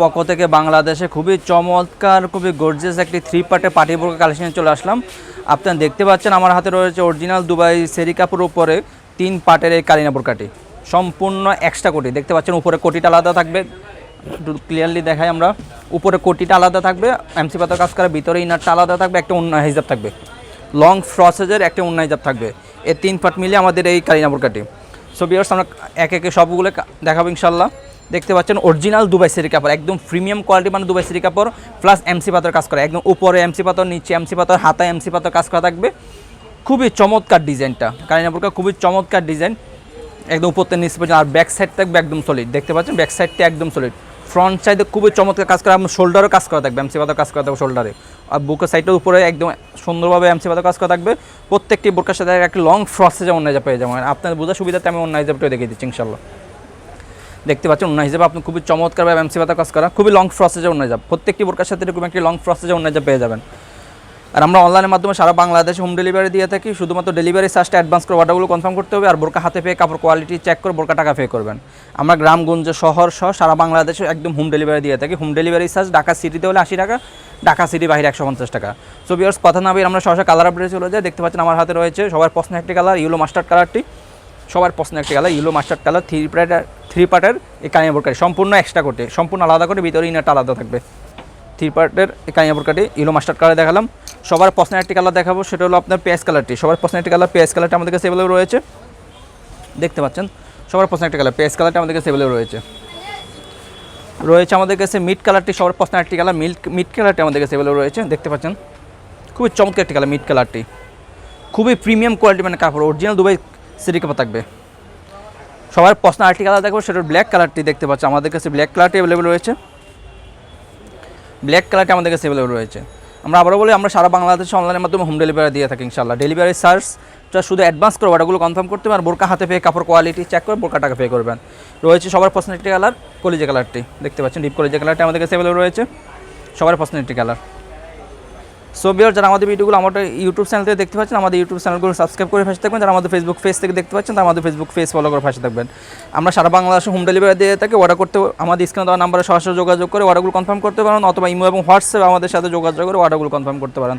পক্ষ থেকে বাংলাদেশে খুবই চমৎকার খুবই গর্জিয়াস একটি 3 পার্টে পার্টি বোরকা কালেকশনে চলে আসলাম। আপনারা দেখতে পাচ্ছেন আমার হাতে রয়েছে অরিজিনাল দুবাই সেরি কাপড়ের উপরে 3 পার্টের এই কালিনা বোরকাটি সম্পূর্ণ এক্সট্রা কোটি। দেখতে পাচ্ছেন উপরে কোটিটা আলাদা থাকবে, একটু ক্লিয়ারলি দেখাই আমরা। উপরে কোটিটা আলাদা থাকবে, এমসি পাতার কাজ করা, ভিতরে ইনারটা আলাদা থাকবে, একটা ওন্না হিজাব থাকবে, লং ফ্রসেজের একটা ওন্না হিজাব থাকবে। এই 3 পার্ট মিলিয়ে আমাদের এই কালিনা বোরকাটি। সো ভিউয়ার্স আমরা এক একে সবগুলো দেখাবো ইনশাল্লাহ। দেখতে পাচ্ছেন অরিজিনাল দুবাই সেরি কাপড়, একদম প্রিমিয়াম কোয়ালিটি মানে দুবাই সেরি কাপড় প্লাস এমসি পাতার কাজ করা, একদম উপরে এমসি পাতার, নিচে এমসি পাতার, হাতায় এমসি পাতার কাজ করা থাকবে। খুবই চমৎকার ডিজাইনটা, কালিনা বোরকা খুবই চমৎকার ডিজাইন, একদম উপর থেকে নিচ পর্যন্ত। আর ব্যাক সাইড থাকবে একদম সলিড, দেখতে পাচ্ছেন ব্যাক সাইডটা একদম সলিড। ফ্রন্ট সাইডে খুবই চমৎকার কাজ করা, আপনার শোল্ডারও কাজ করা থাকবে, এমসি পাতার কাজ করা থাকবে শোল্ডারে। আর বুকের সাইডের উপরে একদম সুন্দরভাবে এমসি পাতার কাজ করা থাকবে। প্রত্যেকটি বোরকার সাথে একটা লং ফ্রসে যেমন অন্য পেয়ে যাবেন। আপনার বোঝার সুবিধাতে আমি অন্য হিসাবটাও দেখিয়ে দিচ্ছি ইনশাল্লাহ। দেখতে পাচ্ছেন অন্য হিসাবে আপনি খুবই চমৎকারভাবে এমসি পাতা কাজ করা, খুবই লং ফ্রসেজে অন্য যাব। প্রত্যেকটি বোরকার সাথে এরকম একটি লং ফ্রসেজে অন্য পেয়ে যাবেন। আর আমরা অনলাইনের মাধ্যমে সারা বাংলাদেশে হোম ডেলিভারি দিয়ে থাকি। শুধুমাত্র ডেলিভারি চার্জটা অ্যাডভান্স করে অর্ডারগুলো কনফার্ম করতে হবে। আর বোরকা হাতে পেয়ে কাপড় কোয়ালিটি চেক করে বোরকা টাকা পে করবেন। আমরা গ্রামগঞ্জ শহর সহ সারা বাংলাদেশে একদম হোম ডেলিভারি দিয়ে থাকি। হোম ডেলিভারি চার্জ ঢাকা সিটিতে হলে 80 টাকা, ঢাকা সিটি বাইরে 150 টাকা। সো ভিউয়ার্স কথা না বলে আমরা সরাসরি কালার আপডেটে চলে যাই। দেখতে পাচ্ছেন আমার হাতে রয়েছে সবার পছন্দের একটি কালার, ইয়েলো মাস্টার্ড কালারটি। সবার পছন্দের একটি কালার ইয়েলো মাস্টার্ড কালার, 3 পার্টের এই কালিনা বোরকাটি সম্পূর্ণ এক্সট্রা কোটে, সম্পূর্ণ আলাদা করে, ভিতরে ইনারটা আলাদা থাকবে। 3 পার্টের এই কালিনা বোরকাটি ইয়েলো মাস্টার্ড কালার দেখালাম। সবার পছন্দের একটি কালার দেখাবো, সেটা হলো আপনার পেঁয়াজ কালারটি। সবার পছন্দের একটি কালার পেঁয়াজ কালারটা আমাদের কাছে অ্যাভেলেবল রয়েছে। দেখতে পাচ্ছেন সবার পছন্দের একটি কালার পেঁয়াজ কালারটা আমাদের কাছে অ্যাভেলেবল রয়েছে। আমাদের কাছে মিড কালারটি, সবার পছন্দের একটি কালার মিড কালারটি আমাদের কাছে অ্যাভেলেবল রয়েছে। দেখতে পাচ্ছেন খুবই চমৎকার একটি কালার মিড কালারটি, খুবই প্রিমিয়াম কোয়ালিটি মানে কাপড়, অরিজিনাল দুবাই সেরি কাপড় থাকবে। সবার পছন্দের আরেকটি কালার দেখবো, সেটা ব্ল্যাক কালারটি। দেখতে পাচ্ছেন আমাদের কাছে ব্ল্যাক কালারটি অ্যাভেলেবল রয়েছে। ব্ল্যাক কালারটি আমাদের কাছে অ্যাভেলেবল রয়েছে। আমরা আবারও বলি আমরা সারা বাংলাদেশে অনলাইনের মাধ্যমে হোম ডেলিভারি দিয়ে থাকি ইনশাল্লাহ। ডেলিভারি চার্জটা শুধু অ্যাডভান্স করে অর্ডারগুলো কনফার্ম করতে হবে। আর বোরকা হাতে পেয়ে কাপড় কোয়ালিটি চেক করে বোরকা টাকা পে করবেন। রয়েছে সবার পছন্দের একটি কালার কলিজা কালারটি। দেখতে পাচ্ছেন ডিপ কলিজা কালারটি আমাদের কাছে অ্যাভেলেবল রয়েছে, সবার পছন্দের একটি কালার। সো ভিউয়ার যারা আমাদের ভিডিওগুলো আমাদের ইউটিউব চ্যানেল থেকে দেখতে পাচ্ছেন, আমাদের ইউটিউব চ্যানেলগুলো সাবস্ক্রাইব করে পাশে থাকবেন। যারা আমাদের ফেসবুক পেজ থেকে দেখতে পাচ্ছেন, তারা আমাদের ফেসবুক পেজ ফলো করে পাশে থাকবেন। আমরা সারা বাংলাদেশে হোম ডেলিভারি দিয়ে থাকি। অর্ডার করতে আমাদের স্ক্রিনে দেওয়া নাম্বারে সরাসরি যোগাযোগ করে অর্ডারগুলো কনফার্ম করতে পারেন, অথবা ইমো এবং হোয়াটসঅ্যাপে আমাদের সাথে যোগাযোগ করে অর্ডারগুলো কনফার্ম করতে পারেন।